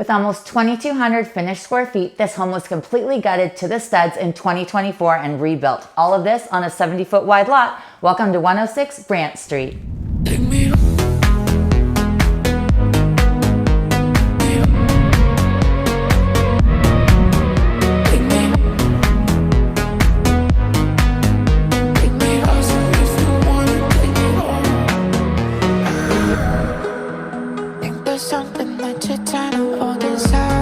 With almost 2,200 finished square feet, this home was completely gutted to the studs in 2024 and rebuilt. All of this on a 70-foot wide lot. Welcome to 106 Brant Street. Something that you're trying to hold inside.